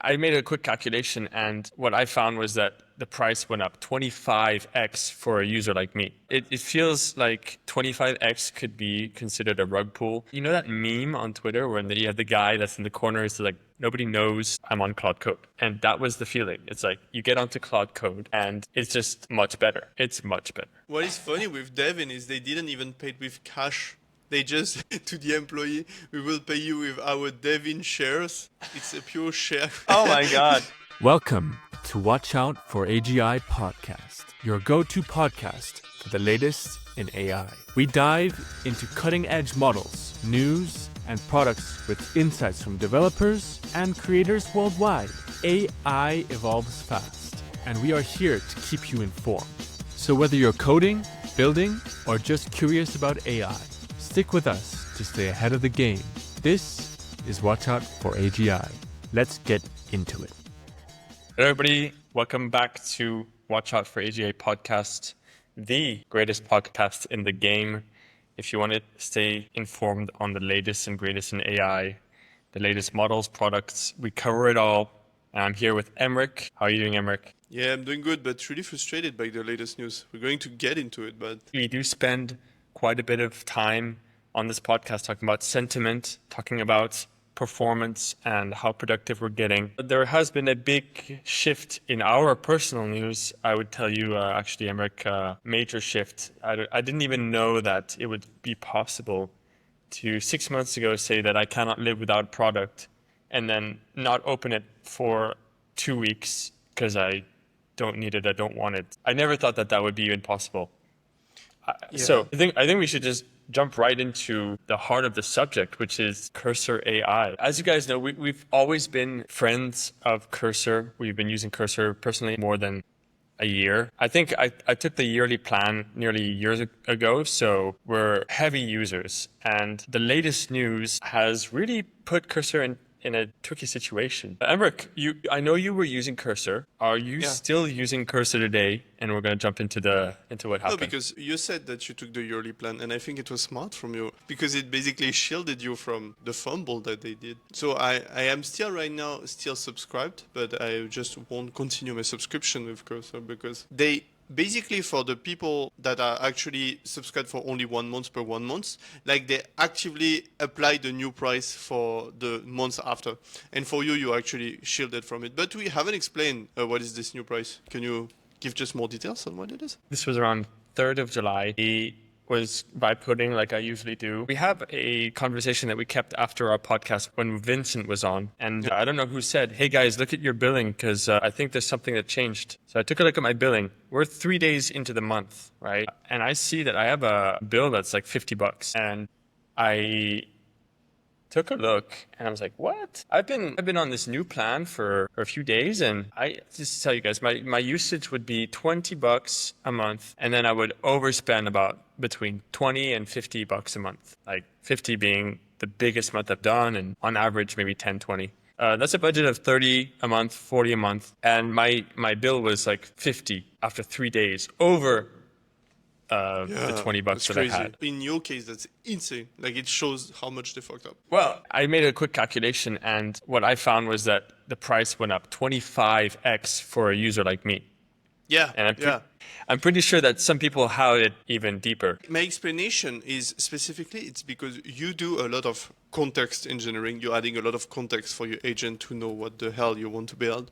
I made a quick calculation, and what I found was that the price went up 25x for a user like me. It feels like 25x could be considered a rug pull. You know that meme on Twitter where you have the guy that's in the corner, it's like, nobody knows I'm on Cloud Code. And that was the feeling. It's like you get onto Cloud Code and it's just much better. It's much better. What is funny with Devin is they didn't even pay it with cash. They just, to the employee, we will pay you with our Devin shares. It's a pure share. Oh my God. Welcome to Watch Out for AGA Podcast, your go-to podcast for the latest in AI. We dive into cutting-edge models, news, and products with insights from developers and creators worldwide. AI evolves fast, and we are here to keep you informed. So whether you're coding, building, or just curious about AI, stick with us to stay ahead of the game. This is Watch Out for AGI. Let's get into it. Hello, everybody. Welcome back to Watch Out for AGA Podcast, the greatest podcast in the game. If you want to stay informed on the latest and greatest in AI, the latest models, products, we cover it all. And I'm here with Emrick. How are you doing, Emrick? Yeah, I'm doing good, but really frustrated by the latest news. We're going to get into it, but... We do spend quite a bit of time on this podcast talking about sentiment, talking about performance and how productive we're getting. There has been a big shift in our personal news. I would tell you, actually, Emrick, major shift. I didn't even know that it would be possible to 6 months ago say that I cannot live without a product and then not open it for 2 weeks because I don't need it, I don't want it. I never thought that that would be even possible. Yeah. So I think we should just jump right into the heart of the subject, which is Cursor AI. As you guys know, we've always been friends of Cursor. We've been using Cursor personally more than a year. I think I took the yearly plan nearly years ago, so we're heavy users. And the latest news has really put Cursor in a tricky situation. Emrick, I know you were using Cursor. Are you still using Cursor today? And we're going to jump into what happened. No, because you said that you took the yearly plan, and I think it was smart from you because it basically shielded you from the fumble that they did. So I am still right now subscribed, but I just won't continue my subscription with Cursor because they basically, for the people that are actually subscribed for only 1 month per 1 month, like they actively apply the new price for the months after. And for you, you're actually shielded from it. But we haven't explained what is this new price. Can you give just more details on what it is? This was around 3rd of July. It was vibe coding like I usually do. We have a conversation that we kept after our podcast when Vincent was on. And I don't know who said, hey guys, look at your billing because I think there's something that changed. So I took a look at my billing. We're 3 days into the month, right? And I see that I have a bill that's like $50. And I took a look and I was like, what? I've been on this new plan for a few days, and I just tell you guys, my usage would be $20 a month, and then I would overspend about between $20 and $50 a month. Like 50 being the biggest month I've done, and on average maybe 10, 20. That's a budget of 30 a month, 40 a month, and my bill was like 50 after 3 days over the $20 that crazy. I had. In your case, that's insane. Like it shows how much they fucked up. Well, I made a quick calculation, and what I found was that the price went up 25x for a user like me. Yeah, And I'm pretty sure that some people have it even deeper. My explanation is specifically it's because you do a lot of context engineering. You're adding a lot of context for your agent to know what the hell you want to build.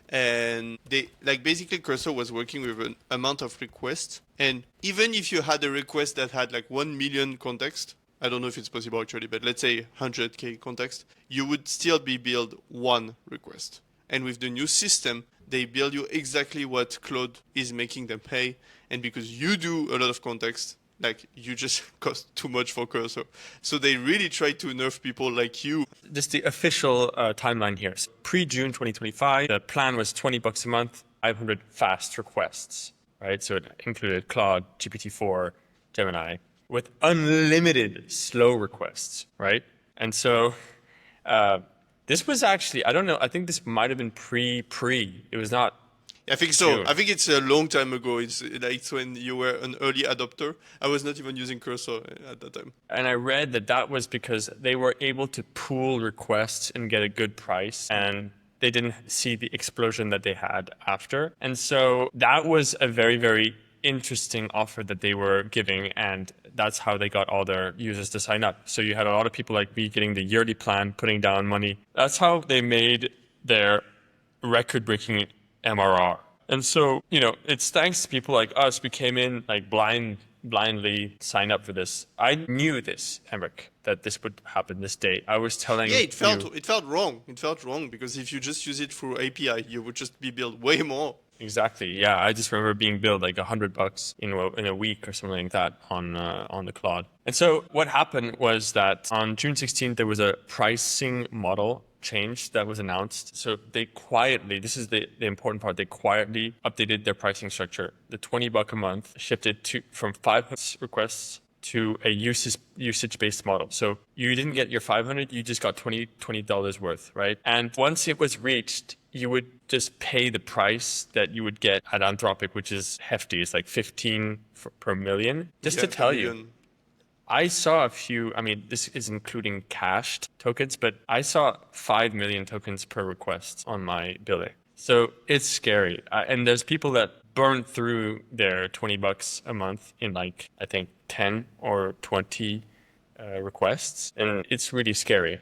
And they basically Cursor was working with an amount of requests. And even if you had a request that had like 1 million context, I don't know if it's possible actually, but let's say 100K context, you would still be billed one request. And with the new system, they bill you exactly what Claude is making them pay. And because you do a lot of context, like you just cost too much for Cursor. So they really try to nerf people like you. Just the official timeline here. So pre-June 2025, the plan was $20 a month, 500 fast requests, right? So it included Claude, GPT-4, Gemini, with unlimited slow requests, right? And so this was actually, I don't know, I think this might have been pre. It was not. I think so. June. I think it's a long time ago. It's when you were an early adopter. I was not even using Cursor at that time. And I read that was because they were able to pool requests and get a good price. And they didn't see the explosion that they had after. And so that was a very, very interesting offer that they were giving, and that's how they got all their users to sign up. So you had a lot of people like me getting the yearly plan, putting down money. That's how they made their record-breaking MRR. And so, it's thanks to people like us. We came in like blindly signed up for this. I knew this, Emrick, that this would happen this day. I was telling it felt wrong. It felt wrong because if you just use it through API, you would just be billed way more. Exactly. Yeah, I just remember being billed like $100 in a week or something like that on the Claude. And so what happened was that on June 16th there was a pricing model change that was announced. So they quietly, this is the important part, they quietly updated their pricing structure. The $20 a month shifted from 500 requests to a usage-based model. So you didn't get your 500, you just got $20 worth, right? And once it was reached, you would just pay the price that you would get at Anthropic, which is hefty. It's like 15 per million. Just to tell you, I saw a few, this is including cached tokens, but I saw 5 million tokens per request on my billing. So it's scary. And there's people that burn through their $20 a month in like, I think 10 or 20 requests. And it's really scary,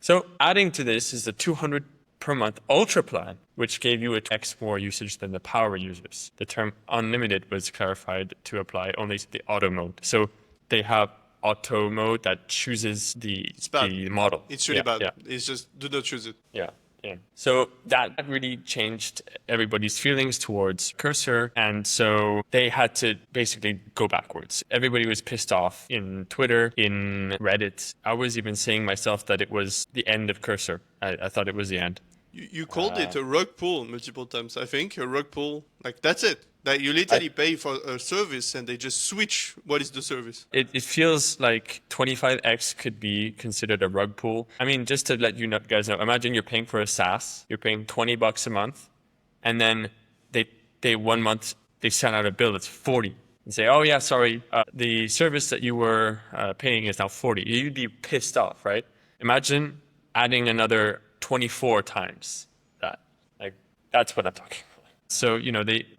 So adding to this is the 200 per month ultra plan, which gave you a X more usage than the power users. The term unlimited was clarified to apply only to the auto mode. So they have auto mode that chooses the model. It's really bad. Yeah. It's just do not choose it. Yeah. So that really changed everybody's feelings towards Cursor. And so they had to basically go backwards. Everybody was pissed off in Twitter, in Reddit. I was even saying myself that it was the end of Cursor. I thought it was the end. You called it a rug pull multiple times. I think a rug pull, like that's it. That you literally pay for a service and they just switch what is the service. It feels like 25x could be considered a rug pull. Just to let you guys know, imagine you're paying for a SaaS, you're paying $20 a month, and then they 1 month, they send out a bill that's 40 and say, oh yeah, sorry, the service that you were paying is now 40. You'd be pissed off, right? Imagine adding another 24 times that. Like, that's what I'm talking about. So,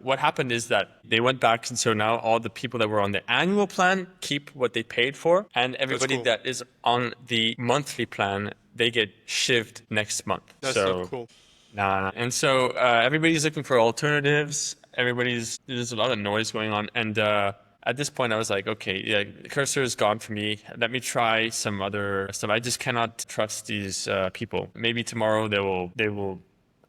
what happened is that they went back, and so now all the people that were on the annual plan keep what they paid for, and everybody that is on the monthly plan, they get shivved next month. That's not cool. Nah. And so everybody's looking for alternatives. There's a lot of noise going on, and at this point I was like, okay, yeah, Cursor is gone for me. Let me try some other stuff. I just cannot trust these people. Maybe tomorrow they will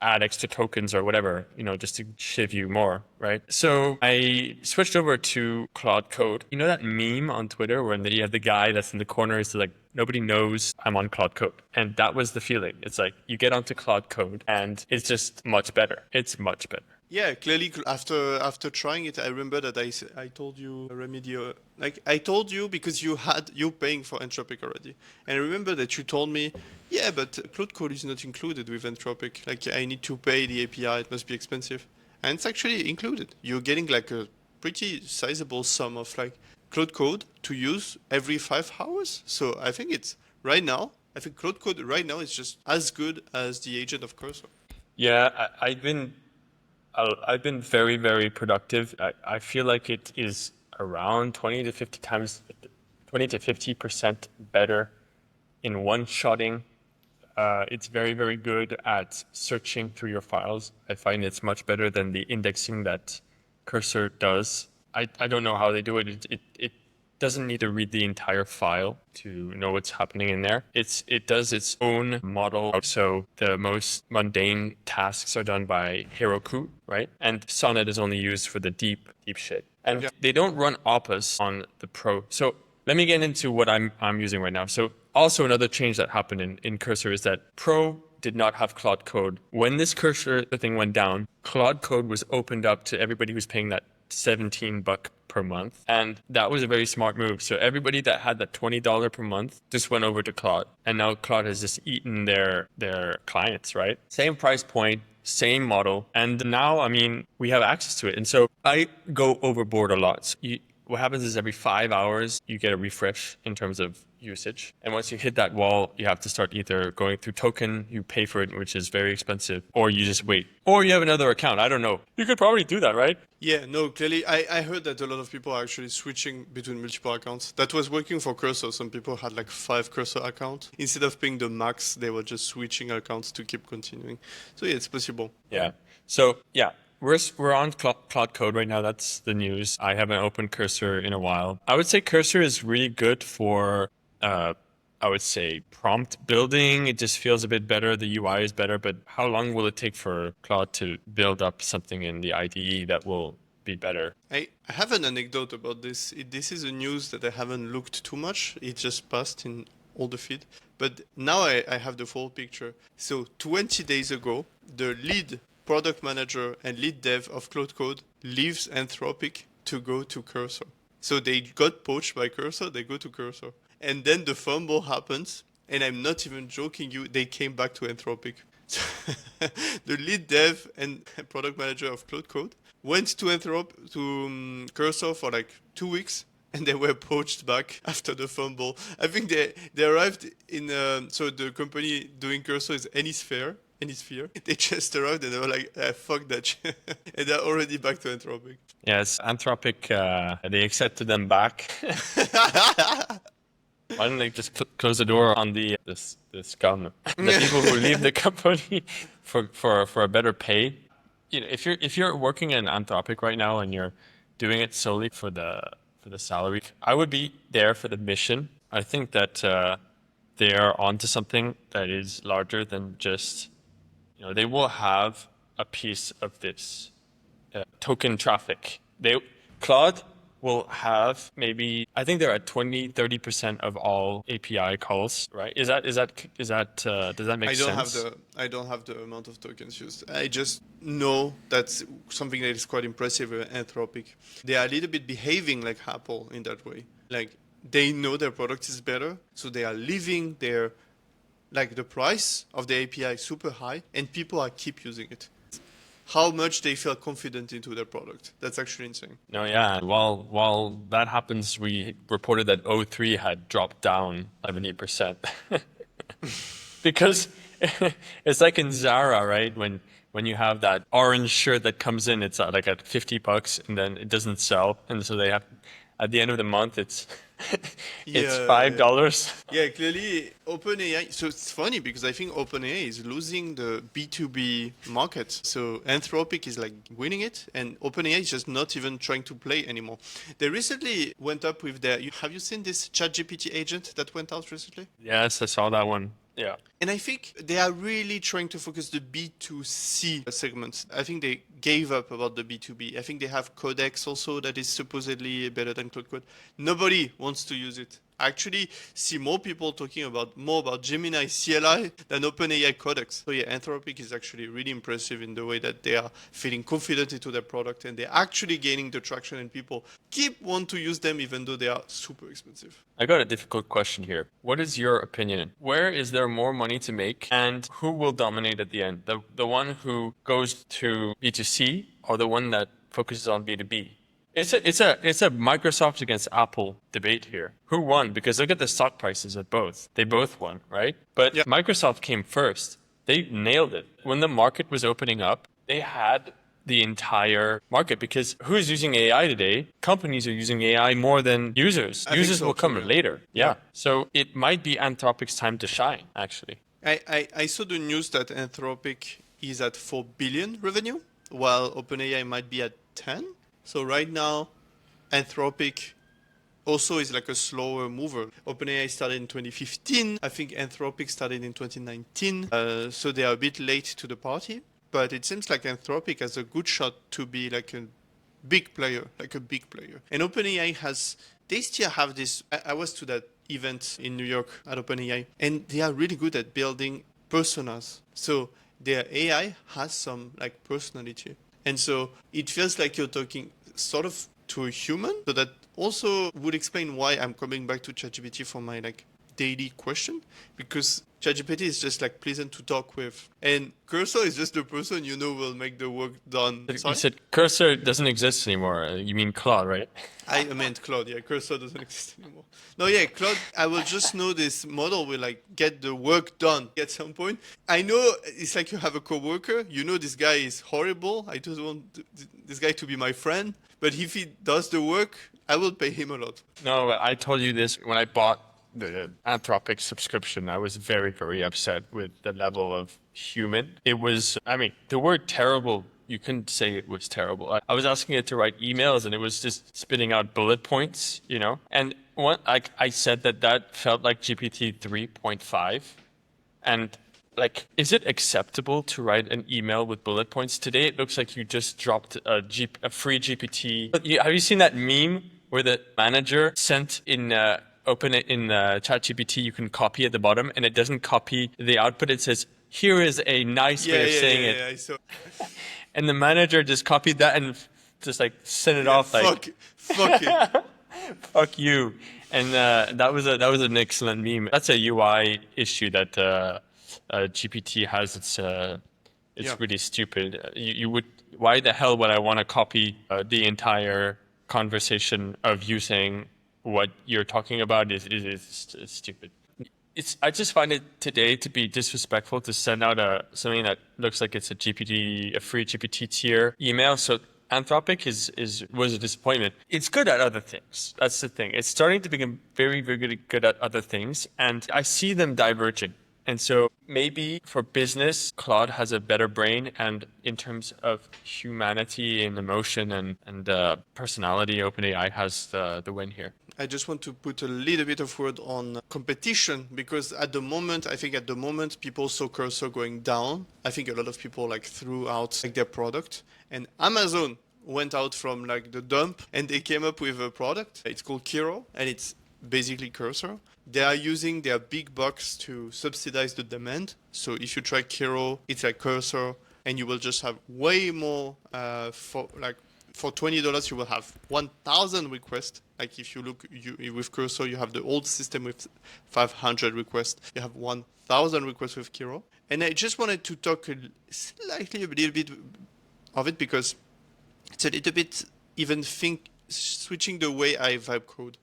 add extra tokens or whatever, just to shiv you more, right? So I switched over to Cloud Code. You know that meme on Twitter where you have the guy that's in the corner is like, nobody knows I'm on Cloud Code. And that was the feeling. It's like you get onto Cloud Code and it's just much better. It's much better. Yeah, clearly after trying it, I remember that I told you, Remy, I told you because you're paying for Anthropic already. And I remember that you told me, yeah, but Cloud Code is not included with Anthropic. Like I need to pay the API, it must be expensive. And it's actually included. You're getting like a pretty sizable sum of like Cloud Code to use every 5 hours. So I think Cloud Code right now is just as good as the agent of Cursor. Yeah, I've been very, very productive. I feel like it is around 20 to 50% better in one-shotting. It's very, very good at searching through your files. I find it's much better than the indexing that Cursor does. I don't know how they do it. It doesn't need to read the entire file to know what's happening in there. It does its own model. So the most mundane tasks are done by Heroku, right? And Sonnet is only used for the deep shit. And they don't run Opus on the Pro. So let me get into what I'm using right now. So also another change that happened in Cursor is that Pro did not have Cloud Code. When this Cursor thing went down, Cloud Code was opened up to everybody who's paying that $17 per month. And that was a very smart move. So everybody that had that $20 per month just went over to Claude. And now Claude has just eaten their clients, right? Same price point, same model. And now, we have access to it. And so I go overboard a lot. So what happens is every 5 hours, you get a refresh in terms of usage. And once you hit that wall, you have to start either going through token, you pay for it, which is very expensive, or you just wait. Or you have another account. I don't know. You could probably do that, right? Yeah, no, clearly, I heard that a lot of people are actually switching between multiple accounts. That was working for Cursor. Some people had like 5 Cursor accounts. Instead of paying the max, they were just switching accounts to keep continuing. So yeah, it's possible. Yeah. So yeah, we're on Cloud Code right now. That's the news. I haven't opened Cursor in a while. I would say Cursor is really good for, I would say, prompt building. It just feels a bit better. The UI is better. But how long will it take for Claude to build up something in the IDE that will be better? I have an anecdote about this. This is a news that I haven't looked too much. It just passed in all the feed. But now I have the full picture. So 20 days ago, the lead product manager and lead dev of Cloud Code leaves Anthropic to go to Cursor. So they got poached by Cursor, they go to Cursor. And then the fumble happens, and I'm not even joking you, they came back to Anthropic. The lead dev and product manager of Cloud Code went to Cursor for like 2 weeks, and they were poached back after the fumble. I think they arrived in, so the company doing Cursor is Anysphere. They just arrived and they were like, fuck that shit. And they're already back to Anthropic. Yes, Anthropic, they accepted them back. Why don't they just close the door on this scum? The people who leave the company for a better pay. You know, if you're working in Anthropic right now and you're doing it solely for the salary, I would be there for the mission. I think that they are onto something that is larger than just, you know, they will have a piece of this token traffic. Claude will have maybe, I think they're at 20-30% of all API calls, right? Does that make sense? I don't have the amount of tokens used. I just know that's something that is quite impressive with Anthropic. They are a little bit behaving like Apple in that way. Like they know their product is better, so they are leaving their, like the price of the API is super high, and people are keep using it. How much they feel confident into their product. That's actually insane. No, yeah. While that happens, we reported that O3 had dropped down 70%. Because it's like in Zara, right? When you have that orange shirt that comes in, it's like at $50 and then it doesn't sell. And so they have, at the end of the month, it's $5. Yeah, clearly OpenAI. So it's funny because I think OpenAI is losing the B2B market. So Anthropic is like winning it, and OpenAI is just not even trying to play anymore. They recently went up with have you seen this ChatGPT agent that went out recently? Yes, I saw that one. Yeah. And I think they are really trying to focus the B2C segments. I think they gave up about the B2B. I think they have Codex also that is supposedly better than Cloud Code. Nobody wants to use it. I actually see more people talking more about Gemini CLI than OpenAI Codex. So yeah, Anthropic is actually really impressive in the way that they are feeling confident into their product, and they're actually gaining the traction, and people want to use them even though they are super expensive. I got a difficult question here. What is your opinion? Where is there more money to make, and who will dominate at the end? The one who goes to B2C or the one that focuses on B2B? It's a Microsoft against Apple debate here. Who won? Because look at the stock prices at both. They both won, right? But yep. Microsoft came first. They nailed it. When the market was opening up, they had the entire market, because who's using AI today? Companies are using AI more than users. Users will come later. Yeah. So it might be Anthropic's time to shine, actually. I saw the news that Anthropic is at 4 billion revenue, while OpenAI might be at 10. So right now, Anthropic also is like a slower mover. OpenAI started in 2015. I think Anthropic started in 2019. So they are a bit late to the party. But it seems like Anthropic has a good shot to be like a big player. And OpenAI they still have this. I was to that event in New York at OpenAI, and they are really good at building personas. So their AI has some like personality. And so it feels like you're talking sort of to a human. So that also would explain why I'm coming back to ChatGPT for my like daily question, because ChatGPT is just like pleasant to talk with, and Cursor is just the person will make the work done. You Sorry? said Cursor doesn't exist anymore. You mean Claude, right? I meant Claude. Yeah, Cursor doesn't exist anymore. No, yeah, Claude. I will just know this model will like get the work done at some point. I know it's like you have a coworker. This guy is horrible. I just want this guy to be my friend. But if he does the work, I will pay him a lot. No, I told you this when I bought the Anthropic subscription. I was very, very upset with the level of human. It was, the word terrible, you couldn't say it was terrible. I was asking it to write emails and it was just spitting out bullet points, And I said that felt like GPT 3.5. And is it acceptable to write an email with bullet points? Today, it looks like you just dropped a free GPT. Have you seen that meme where the manager sent open it in ChatGPT, you can copy at the bottom, and it doesn't copy the output. It says, here is a nice way of saying it. I saw. And the manager just copied that and just sent it off fuck it. Fuck you. And that was an excellent meme. That's a UI issue that GPT has. It's really stupid. Why the hell would I want to copy the entire conversation of you saying what you're talking about is stupid. I just find it today to be disrespectful to send out something that looks like it's a free GPT tier email. So Anthropic was a disappointment. It's good at other things. That's the thing. It's starting to become very, very good at other things. And I see them diverging. And so maybe for business, Claude has a better brain. And in terms of humanity and emotion and personality, OpenAI has the win here. I just want to put a little bit of word on competition, because I think at the moment, people saw Cursor going down. I think a lot of people threw out their product, and Amazon went out from the dump and they came up with a product. It's called Kiro, and it's basically Cursor. They are using their big bucks to subsidize the demand. So if you try Kiro, it's like Cursor, and you will just have way more for $20, you will have 1,000 requests. If you look with Cursor, you have the old system with 500 requests. You have 1,000 requests with Kiro. And I just wanted to talk a little bit of it, because it's a little bit switching the way I vibe code.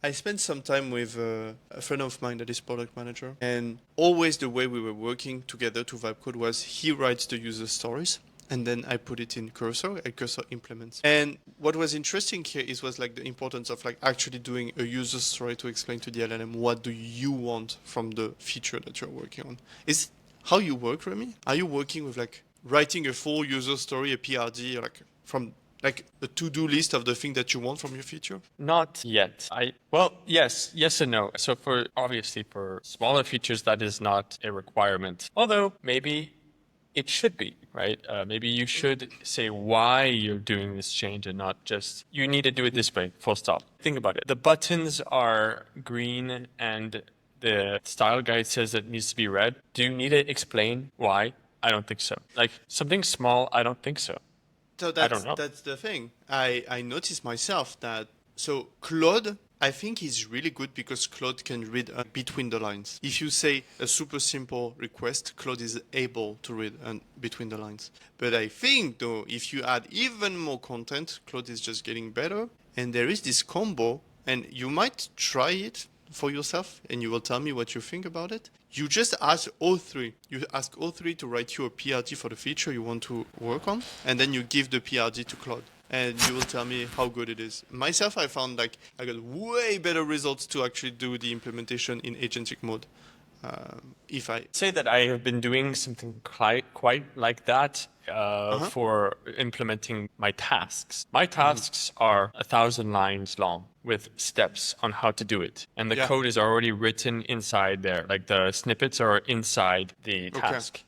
I spent some time with a friend of mine that is product manager, and always the way we were working together to vibe code was he writes the user stories, and then I put it in Cursor, and Cursor implements. And what was interesting here was the importance of actually doing a user story to explain to the LLM what do you want from the feature that you're working on. Is how you work, Remy? Are you working with writing a full user story, a PRD, from a to-do list of the thing that you want from your feature? Not yet. Yes and no. So obviously for smaller features, that is not a requirement. Although maybe it should be, right? Maybe you should say why you're doing this change and not just, you need to do it this way, full stop. Think about it. The buttons are green and the style guide says it needs to be red. Do you need to explain why? I don't think so. Something small, I don't think so. So I don't know. That's the thing. I noticed myself that, so Claude, I think is really good because Claude can read between the lines. If you say a super simple request, Claude is able to read between the lines. But I think, though, if you add even more content, Claude is just getting better. And there is this combo, and you might try it for yourself, and you will tell me what you think about it. You just ask O3. You ask O3 to write you a PRD for the feature you want to work on, and then you give the PRD to Claude. And you will tell me how good it is. Myself, I found I got way better results to actually do the implementation in agentic mode. If I say that I have been doing something quite like that for implementing my tasks. My tasks are 1,000 lines long with steps on how to do it. And the code is already written inside there. The snippets are inside the task.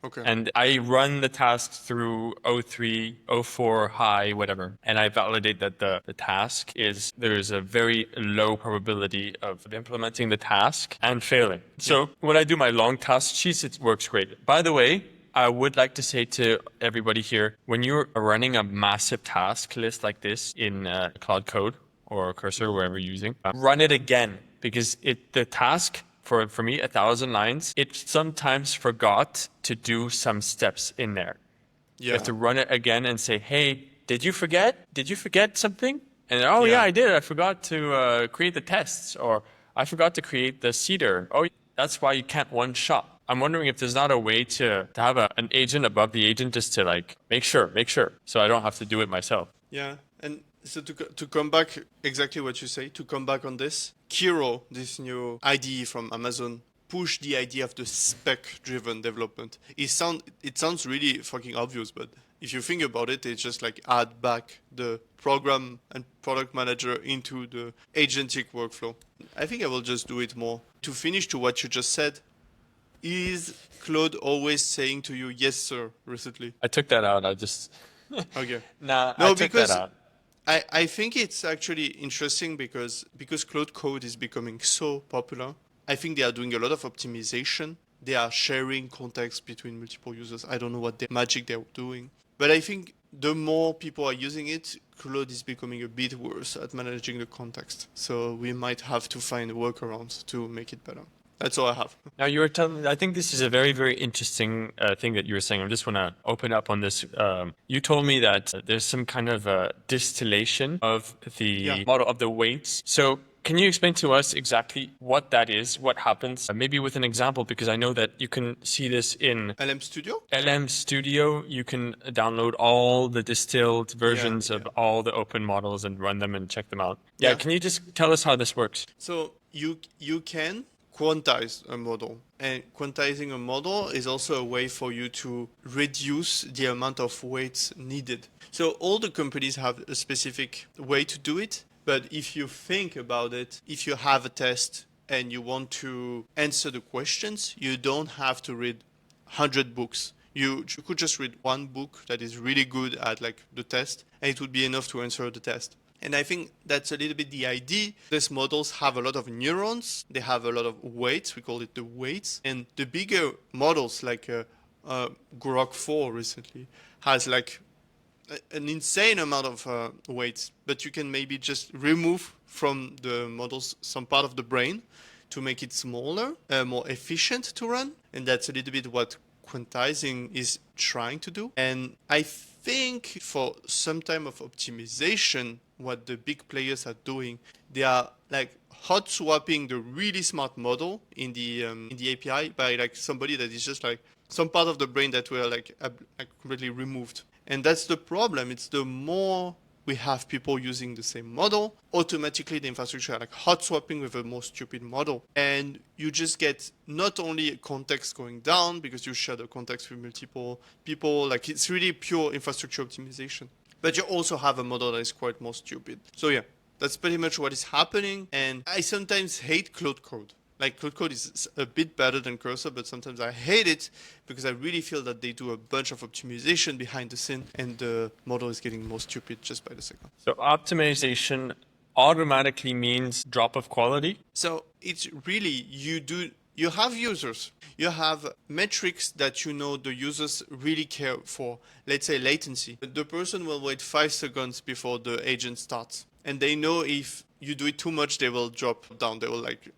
Okay. And I run the tasks through O3, O4, high, whatever. And I validate that the task there's a very low probability of implementing the task and failing. So when I do my long task sheets, it works great. By the way, I would like to say to everybody here, when you're running a massive task list like this in Cloud Code or Cursor, wherever you're using, run it again. because the task for me, 1,000 lines, it sometimes forgot to do some steps in there. Yeah. You have to run it again and say, hey, did you forget? Did you forget something? And yeah, I did. I forgot to create the tests, or I forgot to create the seeder. Oh, that's why you can't one shot. I'm wondering if there's not a way to have an agent above the agent just to like make sure, so I don't have to do it myself. Yeah, and so to come back, exactly what you say, to come back on this, Kiro, this new IDE from Amazon, pushed the idea of the spec-driven development. It sounds really fucking obvious, but if you think about it, it's just like add back the program and product manager into the agentic workflow. I think I will just do it more. To finish to what you just said, is Claude always saying to you, yes, sir, recently? I took that out. I just... Okay. No, No, I took because that out. I think it's actually interesting because Cloud Code is becoming so popular. I think they are doing a lot of optimization. They are sharing context between multiple users. I don't know what the magic they're doing. But I think the more people are using it, Claude is becoming a bit worse at managing the context. So we might have to find workarounds to make it better. That's all I have. Now you were telling, I think this is a very, very interesting thing that you were saying. I just want to open up on this. You told me that there's some kind of distillation of the model of the weights. So can you explain to us exactly what that is, what happens, maybe with an example, because I know that you can see this in LM Studio? LM Studio. You can download all the distilled versions of all the open models and run them and check them out. Yeah, can you just tell us how this works? So you can quantize a model. And quantizing a model is also a way for you to reduce the amount of weights needed. So all the companies have a specific way to do it. But if you think about it, if you have a test and you want to answer the questions, you don't have to read 100 books. You could just read one book that is really good at like the test, and it would be enough to answer the test. And I think that's a little bit the idea. These models have a lot of neurons. They have a lot of weights. We call it the weights. And the bigger models like Grok 4 recently has like an insane amount of weights. But you can maybe just remove from the models some part of the brain to make it smaller, more efficient to run. And that's a little bit what quantizing is trying to do. And I think for some time of optimization, what the big players are doing, they are like hot swapping the really smart model in the API by like somebody that is just like some part of the brain that were like completely removed. And that's the problem. It's the more we have people using the same model, automatically the infrastructure are like hot swapping with a more stupid model. And you just get not only context going down because you share the context with multiple people, like it's really pure infrastructure optimization. But you also have a model that is quite more stupid. So yeah, that's pretty much what is happening. And I sometimes hate Cloud Code. Like Cloud Code is a bit better than Cursor, but sometimes I hate it because I really feel that they do a bunch of optimization behind the scene and the model is getting more stupid just by the second. So optimization automatically means drop of quality? So it's really, you have users. You have metrics that you know the users really care for. Let's say latency. The person will wait 5 seconds before the agent starts. And they know if you do it too much, they will drop down. They will like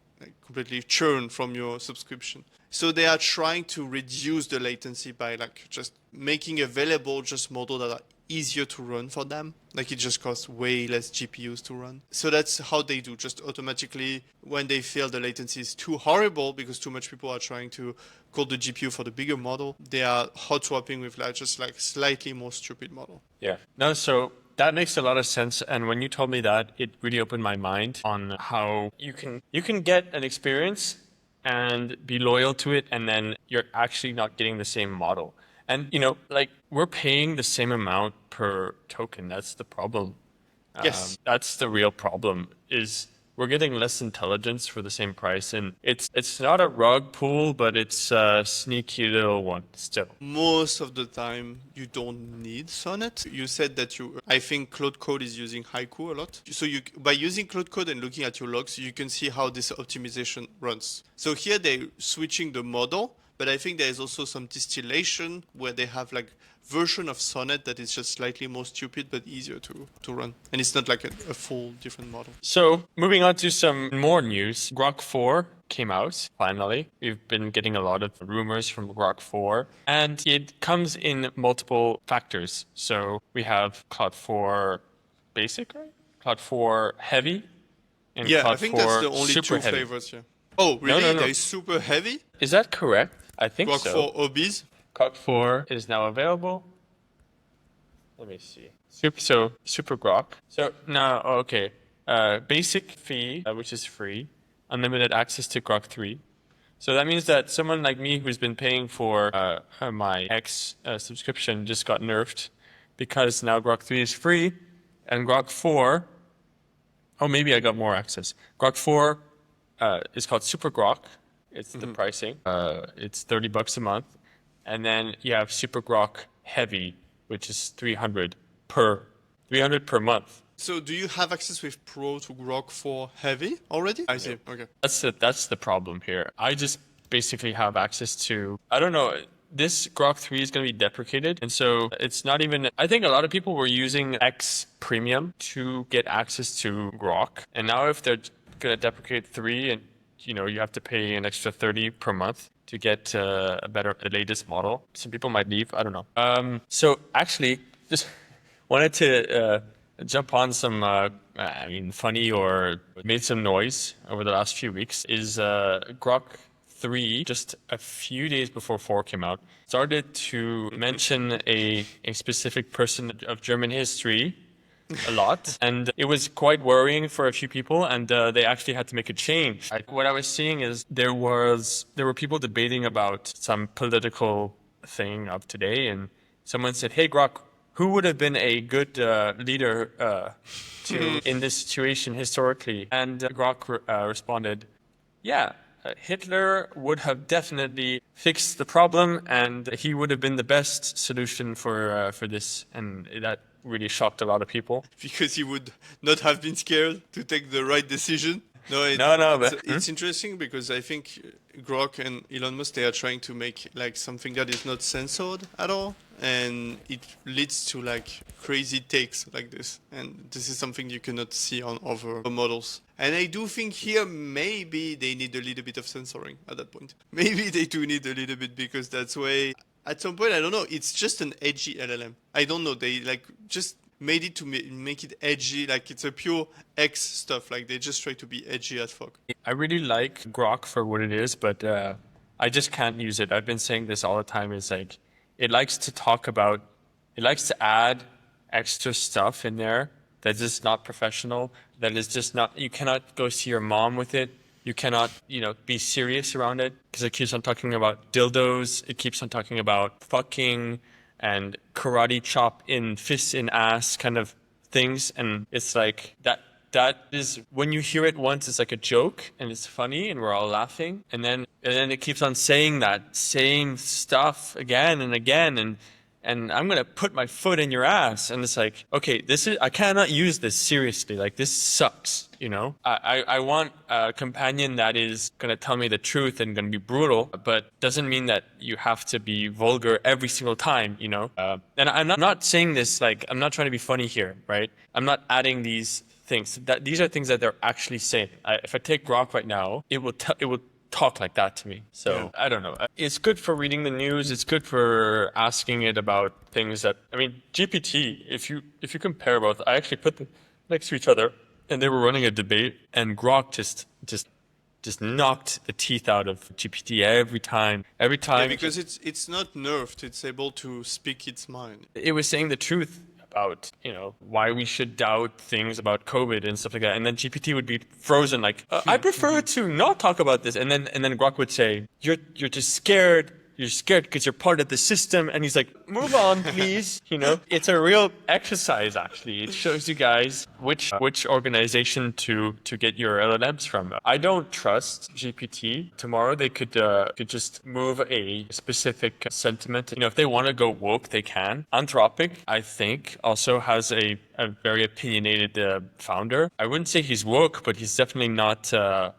completely churn from your subscription. So they are trying to reduce the latency by like just making available just models that are easier to run for them. Like it just costs way less GPUs to run. So that's how they do, just automatically when they feel the latency is too horrible because too much people are trying to call the GPU for the bigger model, they are hot swapping with like just like slightly more stupid model. Yeah. No, so that makes a lot of sense. And when you told me that, it really opened my mind on how you can get an experience and be loyal to it, and then you're actually not getting the same model. And, you know, like we're paying the same amount per token. That's the problem. Yes. That's the real problem is we're getting less intelligence for the same price. And it's not a rug pull, but it's a sneaky little one still. Most of the time, you don't need Sonnet. You said that I think Cloud Code is using Haiku a lot. So by using Cloud Code and looking at your logs, you can see how this optimization runs. So here they're switching the model, But I think there is also some distillation where they have like version of Sonnet that is just slightly more stupid but easier to run. And it's not like a full different model. So moving on to some more news. Grok 4 came out, finally. We've been getting a lot of rumors from Grok 4. And it comes in multiple factors. So we have Cloud 4 Basic, right? Cloud 4 Heavy. And Yeah, Cloud I think 4 that's the only Super two Heavy. flavors here. Oh, really? No. There is super heavy? Is that correct? I think Grok so. 4 obese? Grok 4 is now available. Let me see. Super Grok. So now, okay. Basic fee, which is free. Unlimited access to Grok 3. So that means that someone like me who's been paying for my X subscription just got nerfed because now Grok 3 is free and Grok 4, oh, maybe I got more access. Grok 4 is called Super Grok. It's the pricing. It's $30 a month. And then you have Super Grok Heavy, which is 300 per month. So do you have access with Pro to Grok 4 Heavy already? I see. Okay. That's the problem here. I just basically have access to, I don't know, this Grok 3 is going to be deprecated. And so it's not even, I think a lot of people were using X Premium to get access to Grok. And now if they're going to deprecate 3 and you have to pay an extra 30 per month to get the latest model. Some people might leave. I don't know. So actually, just wanted to jump on some, funny or made some noise over the last few weeks is Grok 3, just a few days before 4 came out, started to mention a specific person of German history a lot, and it was quite worrying for a few people, and they actually had to make a change. What I was seeing is there were people debating about some political thing of today, and someone said, "Hey, Grok, who would have been a good leader in this situation historically?" And Grok responded, "Yeah, Hitler would have definitely fixed the problem, and he would have been the best solution for this," and that really shocked a lot of people. Because he would not have been scared to take the right decision. It's interesting because I think Grok and Elon Musk, they are trying to make like something that is not censored at all, and it leads to like crazy takes like this, and this is something you cannot see on other models. And I do think here maybe they need a little bit of censoring at that point. Maybe they do need a little bit, because that's why at some point, I don't know, it's just an edgy LLM. I don't know, they like just made it to make it edgy, like it's a pure X stuff, like they just try to be edgy as fuck. I really like Grok for what it is, but I just can't use it. I've been saying this all the time, is like, it likes to add extra stuff in there that's just not professional, that is just not, you cannot go see your mom with it. You cannot, be serious around it, because it keeps on talking about dildos. It keeps on talking about fucking and karate chop in fists in ass kind of things. And it's like that is, when you hear it once, it's like a joke and it's funny and we're all laughing. And then it keeps on saying that same stuff again and again. And I'm going to put my foot in your ass. And it's like, okay, I cannot use this seriously. Like, this sucks, I want a companion that is going to tell me the truth and going to be brutal, but doesn't mean that you have to be vulgar every single time, And I'm not saying this, like, I'm not trying to be funny here, right? I'm not adding these things. These are things that they're actually saying. If I take Grok right now, it will talk like that to me. So yeah. I don't know. It's good for reading the news. It's good for asking it about things that, GPT, if you compare both, I actually put them next to each other and they were running a debate, and Grok just knocked the teeth out of GPT every time. Yeah, because it's not nerfed. It's able to speak its mind. It was saying the truth about, why we should doubt things about COVID and stuff like that. And then GPT would be frozen, like, I prefer to not talk about this. And then Grok would say, you're just scared you're scared because you're part of the system. And he's like, move on, please. It's a real exercise, actually. It shows you guys which organization to get your LLMs from. I don't trust GPT. Tomorrow they could just move a specific sentiment. If they want to go woke, they can. Anthropic, I think, also has a very opinionated founder. I wouldn't say he's woke, but he's definitely not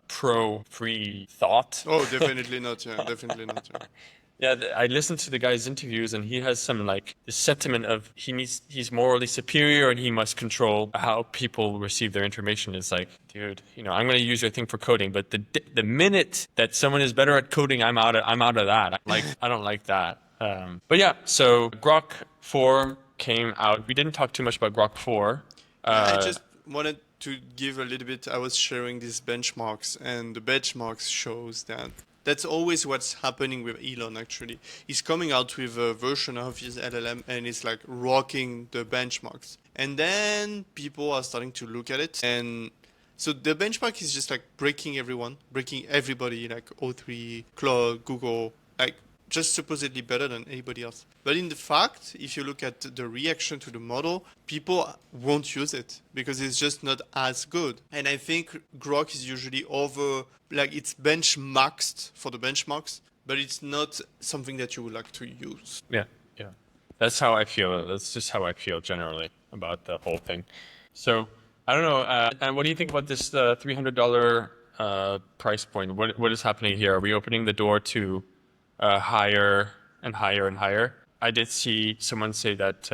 pro-free thought. Oh, definitely not. Yeah, definitely not. Yeah. Yeah, I listened to the guy's interviews, and he has some the sentiment of he's morally superior and he must control how people receive their information. It's like, dude, I'm going to use your thing for coding, but the minute that someone is better at coding, I'm out of that. I don't like that. But yeah, so Grok 4 came out. We didn't talk too much about Grok 4. I just wanted to give a little bit. I was sharing these benchmarks, and the benchmarks shows that that's always what's happening with Elon, actually. He's coming out with a version of his LLM, and it's like rocking the benchmarks. And then people are starting to look at it. And so the benchmark is just like breaking everybody, like O3, Claude, Google, like just supposedly better than anybody else. But in the fact, if you look at the reaction to the model, people won't use it because it's just not as good. And I think Grok is usually it's benchmarked for the benchmarks, but it's not something that you would like to use. Yeah. That's how I feel. That's just how I feel generally about the whole thing. So, I don't know. And what do you think about this $300 price point? What is happening here? Are we opening the door to higher and higher and higher? I did see someone say that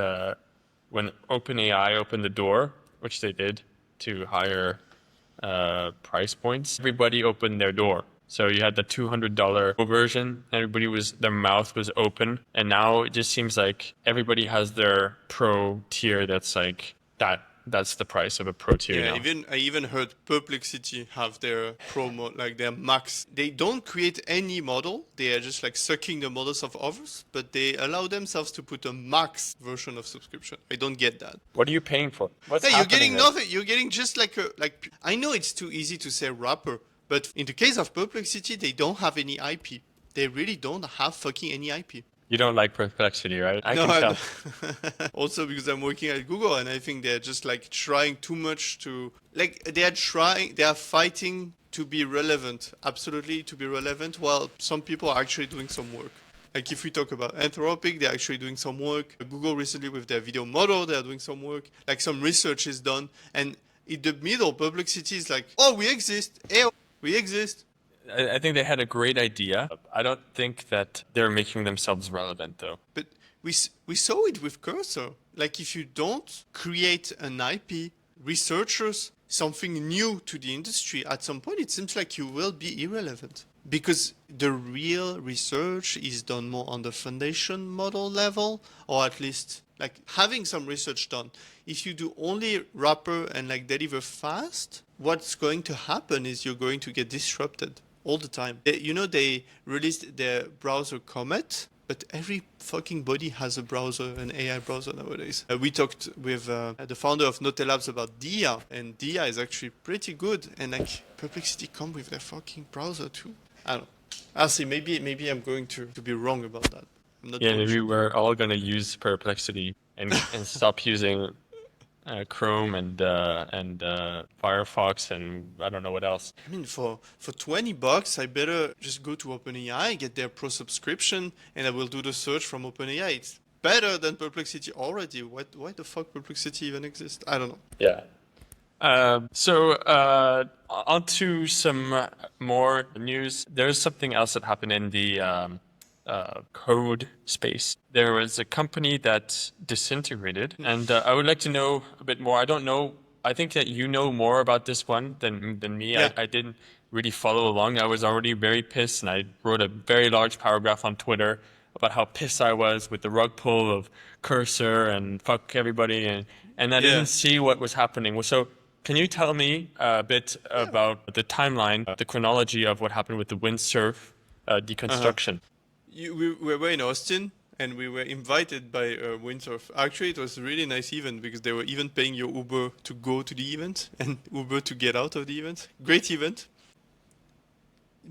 when OpenAI opened the door, which they did, to higher price points, everybody opened their door. So you had the $200 version, their mouth was open, and now it just seems like everybody has their pro tier that's like that's the price of a pro tier now. I even heard Perplexity have their promo, like their max. They don't create any model. They are just like sucking the models of others, but they allow themselves to put a max version of subscription. I don't get that. What are you paying for? You're getting nothing. You're getting just I know it's too easy to say wrapper, but in the case of Perplexity, they don't have any IP. They really don't have fucking any IP. You don't like Perplexity, right? I can tell. Also because I'm working at Google, and I think they're just like trying too much to they are fighting to be relevant, absolutely to be relevant, while some people are actually doing some work. Like if we talk about Anthropic, they're actually doing some work. Google recently with their video model, they're doing some work. Like some research is done, and in the middle, Perplexity is like, oh, we exist. We exist. I think they had a great idea. I don't think that they're making themselves relevant, though. But we saw it with Cursor. Like, if you don't create an IP, researchers, something new to the industry, at some point, it seems like you will be irrelevant. Because the real research is done more on the foundation model level, or at least like having some research done. If you do only wrapper and like deliver fast, what's going to happen is you're going to get disrupted all the time. They released their browser Comet, but every fucking body has a browser, an AI browser nowadays. We talked with the founder of Note Labs about Dia, and Dia is actually pretty good. And like Perplexity come with their fucking browser too. I don't know. I'll see. Maybe I'm going to be wrong about that. I'm not maybe sure. we're all going to use Perplexity and stop using Chrome and Firefox and I don't know what else. I mean, for $20, I better just go to OpenAI, get their pro subscription, and I will do the search from OpenAI. It's better than Perplexity already. Why the fuck Perplexity even exists? I don't know. Yeah. So on to some more news. There's something else that happened in the code space. There was a company that disintegrated, and I would like to know a bit more. I don't know. I think that you know more about this one than me. Yeah. I didn't really follow along. I was already very pissed, and I wrote a very large paragraph on Twitter about how pissed I was with the rug pull of Cursor and fuck everybody, and I didn't see what was happening. So can you tell me a bit about the timeline, the chronology of what happened with the Windsurf deconstruction? We were in Austin, and we were invited by Windsurf. Actually, it was a really nice event because they were even paying your Uber to go to the event and Uber to get out of the event. Great event.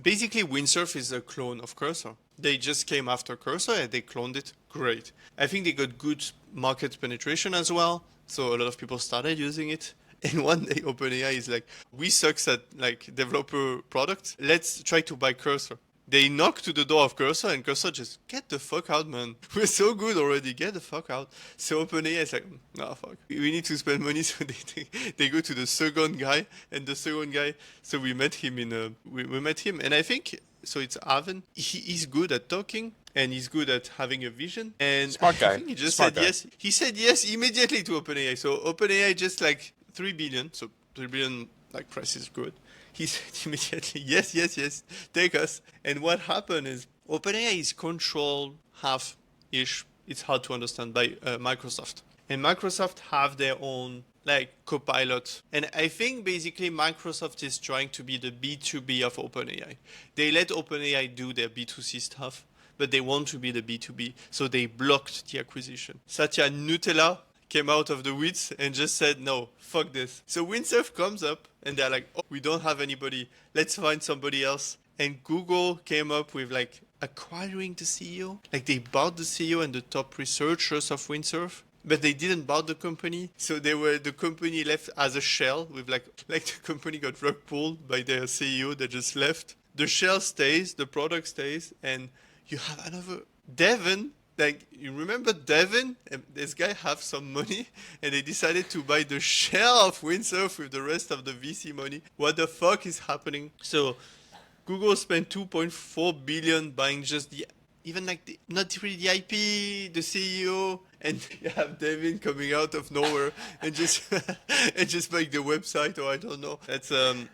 basically Windsurf is a clone of Cursor. They just came after Cursor and they cloned it. Great. I think they got good market penetration as well. So a lot of people started using it. And one day OpenAI is like, we suck at like developer products. Let's try to buy Cursor. They knock to the door of Cursor and Cursor just, get the fuck out, man. We're so good already. Get the fuck out. So OpenAI is like, nah, fuck. We need to spend money. So they go to the second guy. And the second guy, so we met him we met him. And I think, so it's Arvin. He's good at talking. And he's good at having a vision. And Smart guy. I think he just Smart said guy. yes. He said yes immediately to OpenAI. So OpenAI just like 3 billion. So 3 billion like price is good. He said immediately, yes, take us. And what happened is OpenAI is controlled half-ish, it's hard to understand, by Microsoft. And Microsoft have their own like Copilot. And I think basically Microsoft is trying to be the B2B of OpenAI. They let OpenAI do their B2C stuff, but they want to be the B2B. So they blocked the acquisition. Satya Nutella came out of the weeds and just said, no, fuck this. So Windsurf comes up and they're like, oh, we don't have anybody. Let's find somebody else. And Google came up with like acquiring the CEO. Like they bought the CEO and the top researchers of Windsurf, but they didn't buy the company. So the company left as a shell with like the company got rug pulled by their CEO that just left. The shell stays, the product stays, and you have another Devon. Like, you remember Devon? And this guy have some money and they decided to buy the shell of Windsurf with the rest of the VC money. What the fuck is happening? So Google spent 2.4 billion buying just not really the IP, the CEO, and you have Devin coming out of nowhere and just make the website, or I don't know. That's and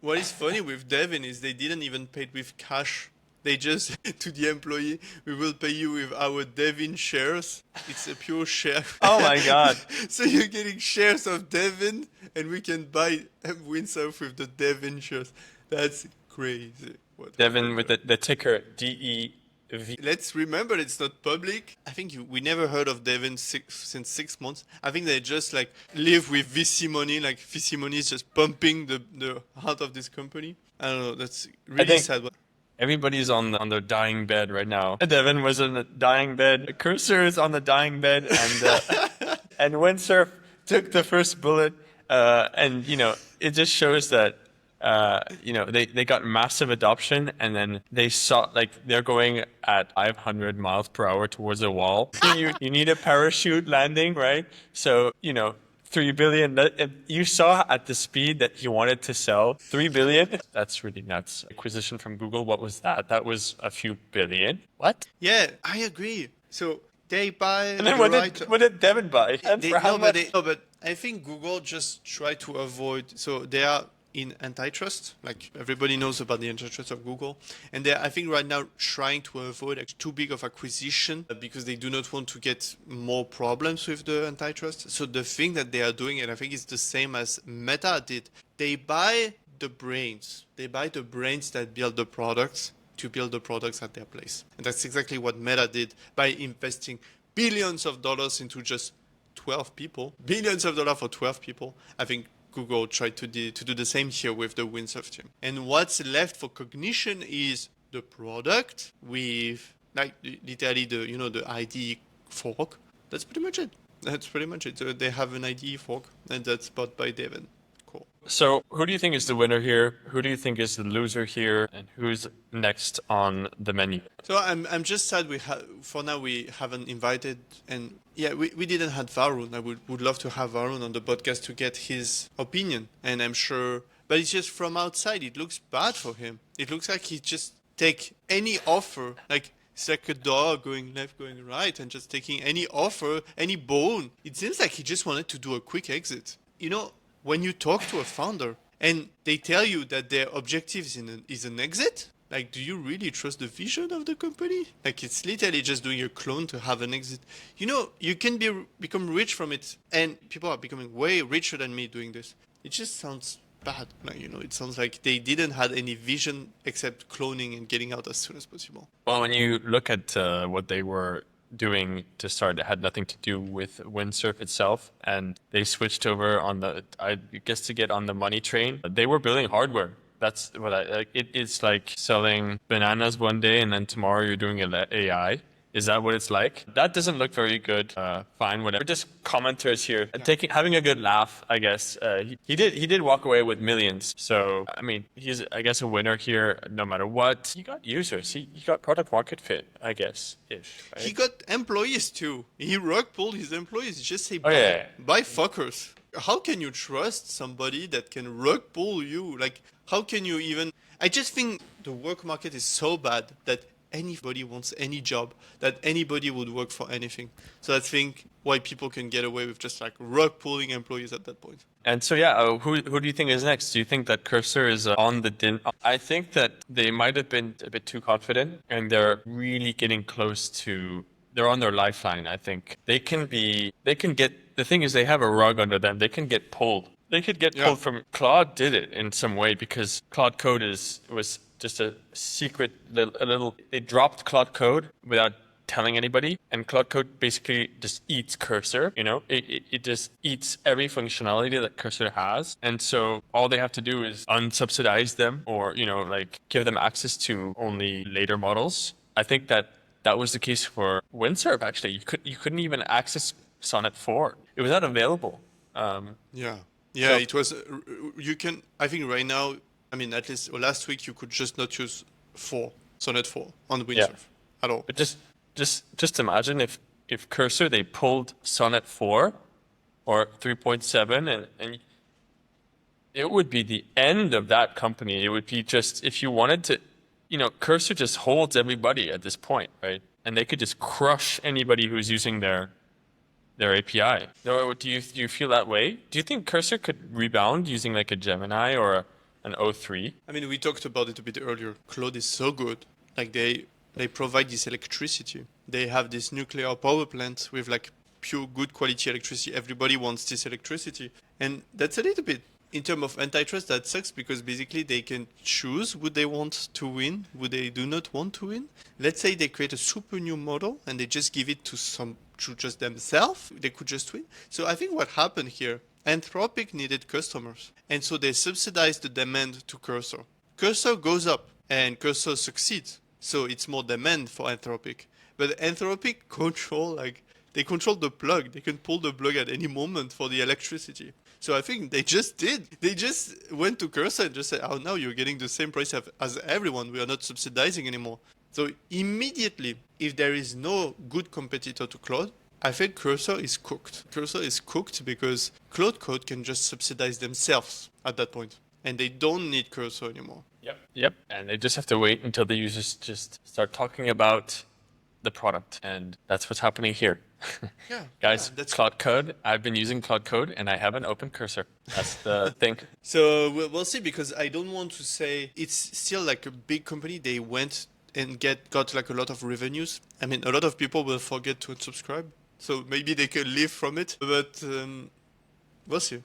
what is funny with Devin is they didn't even pay it with cash. They just, to the employee, we will pay you with our Devin shares. It's a pure share. Oh my God. So you're getting shares of Devin, and we can buy Windsurf with the Devin shares. That's crazy. Devin with the ticker DEV. Let's remember it's not public. I think we never heard of Devin since 6 months. I think they just like live with VC money. Like VC money is just pumping the heart of this company. I don't know. That's really sad. Everybody's on the dying bed right now. Devin was in the dying bed. Cursor is on the dying bed, and and Windsurf took the first bullet. And it just shows that they got massive adoption, and then they saw like they're going at 500 miles per hour towards a wall. You need a parachute landing, right? So 3 billion. You saw at the speed that he wanted to sell 3 billion. That's really nuts. Acquisition from Google. What was that? That was a few billion. What? Yeah, I agree. So they buy. And then what did Devin buy? But I think Google just tried to avoid. So they are in antitrust. Like everybody knows about the antitrust of Google, and they're I think right now trying to avoid too big of acquisition because they do not want to get more problems with the antitrust. So the thing that they are doing, and I think it's the same as Meta did, they buy the brains. They buy the brains that build the products to build the products at their place. And that's exactly what Meta did by investing billions of dollars into just 12 people. Billions of dollars for 12 people. I think Google tried to do the same here with the Windsurf team. And what's left for Cognition is the product with like literally the IDE fork. That's pretty much it. So they have an IDE fork, and that's bought by Devin. Cool. So who do you think is the winner here? Who do you think is the loser here? And who's next on the menu? So I'm just sad for now we haven't invited, and yeah, we didn't have Varun. I would love to have Varun on the podcast to get his opinion, and I'm sure, but it's just from outside, it looks bad for him. It looks like he just take any offer, like it's like a dog going left, going right, and just taking any offer, any bone. It seems like he just wanted to do a quick exit. When you talk to a founder and they tell you that their objective is an exit, like, do you really trust the vision of the company? Like, it's literally just doing a clone to have an exit. You can become rich from it, and people are becoming way richer than me doing this. It just sounds bad. Like, it sounds like they didn't have any vision except cloning and getting out as soon as possible. Well, when you look at what they were doing to start, it had nothing to do with Windsurf itself, and they switched over to get on the money train. They were building hardware That's what I like. It's like selling bananas one day and then tomorrow you're doing AI. Is that what it's like? That doesn't look very good. Fine, whatever. We're just commenters here, having a good laugh, I guess. He did walk away with millions. So I mean, he's I guess a winner here. No matter what, he got users. He got product market fit, I guess ish. Right? He got employees too. He rug pulled his employees. Just say buy fuckers. How can you trust somebody that can rug pull you? Like, how can you even? I just think the work market is so bad that anybody wants any job, that anybody would work for anything. So I think why people can get away with just like rug pulling employees at that point. And so, who do you think is next? Do you think that Cursor is on the din? I think that they might have been a bit too confident and they're really getting close to, they're on their lifeline, I think. The thing is they have a rug under them. They can get pulled. They could get pulled from, Claude did it in some way because Cloud Code was just a secret they dropped Cloud Code without telling anybody, and Cloud Code basically just eats Cursor, it just eats every functionality that Cursor has, and so all they have to do is unsubsidize them or, give them access to only later models. I think that was the case for Windsurf, actually. You couldn't even access Sonnet 4. It was not available. It was, I think right now, I mean, at least last week, you could just not use Sonnet 4 on Windsurf at all. But just imagine if Cursor, they pulled Sonnet 4 or 3.7 and it would be the end of that company. It would be just, if you wanted to, Cursor just holds everybody at this point, right? And they could just crush anybody who's using their API. Do you feel that way? Do you think Cursor could rebound using like a Gemini or an O3? I mean, we talked about it a bit earlier. Claude is so good. Like they provide this electricity. They have this nuclear power plant with like pure good quality electricity. Everybody wants this electricity. And that's a little bit, in terms of antitrust, that sucks because basically they can choose would they want to win, would they do not want to win. Let's say they create a super new model and they just give it to just themselves, they could just win. So I think what happened here, Anthropic needed customers, and so they subsidized the demand to Cursor. Cursor goes up, and Cursor succeeds. So it's more demand for Anthropic. But Anthropic control the plug. They can pull the plug at any moment for the electricity. So I think they just did. They just went to Cursor and just said, oh, now you're getting the same price as everyone. We are not subsidizing anymore. So immediately, if there is no good competitor to Claude, I think Cursor is cooked. Cursor is cooked because Cloud Code can just subsidize themselves at that point. And they don't need Cursor anymore. Yep. And they just have to wait until the users just start talking about the product. And that's what's happening here. Guys, that's Cloud Code. I've been using Cloud Code and I haven't opened Cursor. That's the thing. So we'll see, because I don't want to say it's still like a big company. They went and got like a lot of revenues. I mean, a lot of people will forget to unsubscribe. So maybe they can live from it, but we'll see.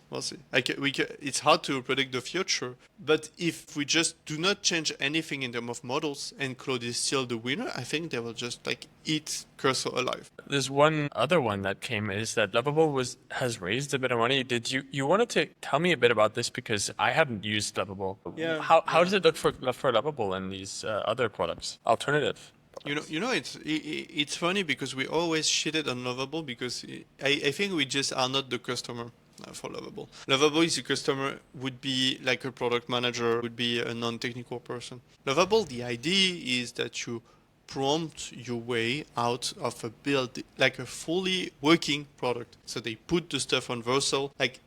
It's hard to predict the future. But if we just do not change anything in terms of models and Claude is still the winner, I think they will just like eat Cursor alive. There's one other one that came is that Lovable has raised a bit of money. Did you wanted to tell me a bit about this, because I haven't used Lovable. Yeah. How does it look for Lovable and these other products, alternative? It's funny because we always shitted on Lovable because I think we just are not the customer for Lovable. Lovable is a customer, would be like a product manager, would be a non-technical person. Lovable, the idea is that you prompt your way out of a build, like a fully working product. So they put the stuff on Vercel, like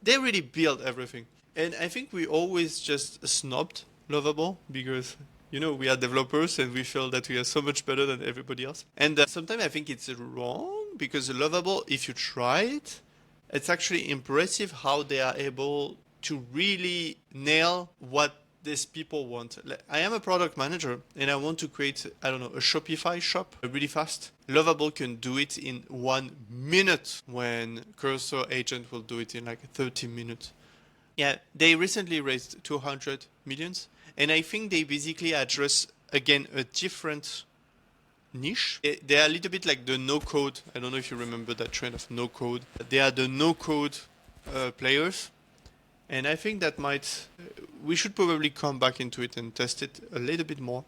they really build everything. And I think we always just snobbed Lovable because we are developers and we feel that we are so much better than everybody else. And sometimes I think it's wrong because Lovable, if you try it, it's actually impressive how they are able to really nail what these people want. I am a product manager and I want to create, a Shopify shop really fast. Lovable can do it in 1 minute when Cursor agent will do it in like 30 minutes. Yeah, they recently raised 200 millions. And I think they basically address, again, a different niche. They are a little bit like the no-code. I don't know if you remember that trend of no-code. They are the no-code players. And I think that we should probably come back into it and test it a little bit more,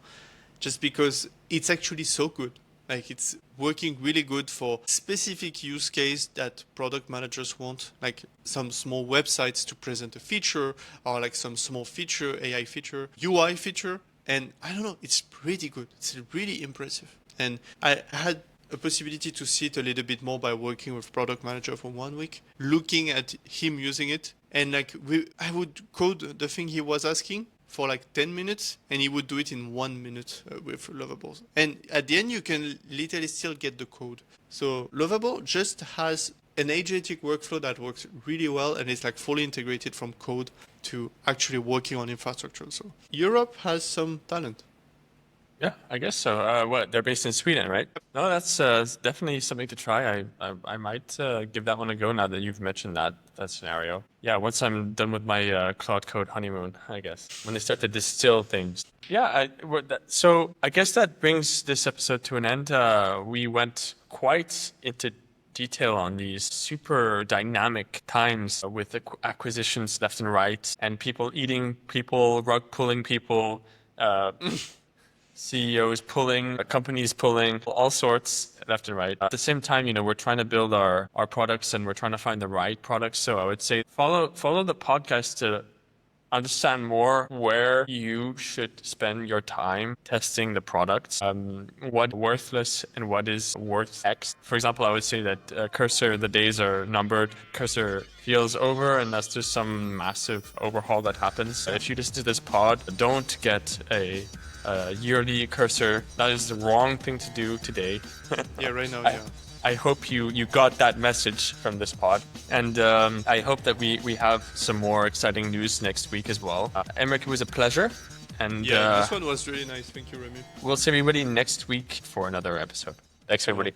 just because it's actually so good. Like, it's working really good for specific use case that product managers want, like some small websites to present a feature, or like some small feature, AI feature, UI feature. And I don't know, it's pretty good. It's really impressive. And I had a possibility to see it a little bit more by working with product manager for 1 week, looking at him using it. And like I would code the thing he was asking for like 10 minutes, and he would do it in 1 minute with Lovable. And at the end, you can literally still get the code. So Lovable just has an agentic workflow that works really well, and it's like fully integrated from code to actually working on infrastructure. So Europe has some talent. Yeah, I guess so. What, they're based in Sweden, right? No, that's definitely something to try. I might give that one a go now that you've mentioned that scenario. Yeah, once I'm done with my Cloud Code honeymoon, I guess, when they start to distill things. Yeah, so I guess that brings this episode to an end. We went quite into detail on these super dynamic times with acquisitions left and right, and people eating people, rug pulling people, CEOs pulling, companies pulling, all sorts left and right. At the same time, we're trying to build our products, and we're trying to find the right products. So I would say follow the podcast to understand more where you should spend your time testing the products, what worthless and what is worth X. For example, I would say that Cursor, the days are numbered. Cursor feels over, and that's just some massive overhaul that happens. If you listen to this pod, don't get a yearly Cursor. That is the wrong thing to do today. Yeah, right now, yeah. I hope you got that message from this pod. And I hope that we have some more exciting news next week as well. Emrick, it was a pleasure. And yeah, this one was really nice. Thank you, Remy. We'll see everybody next week for another episode. Thanks, everybody.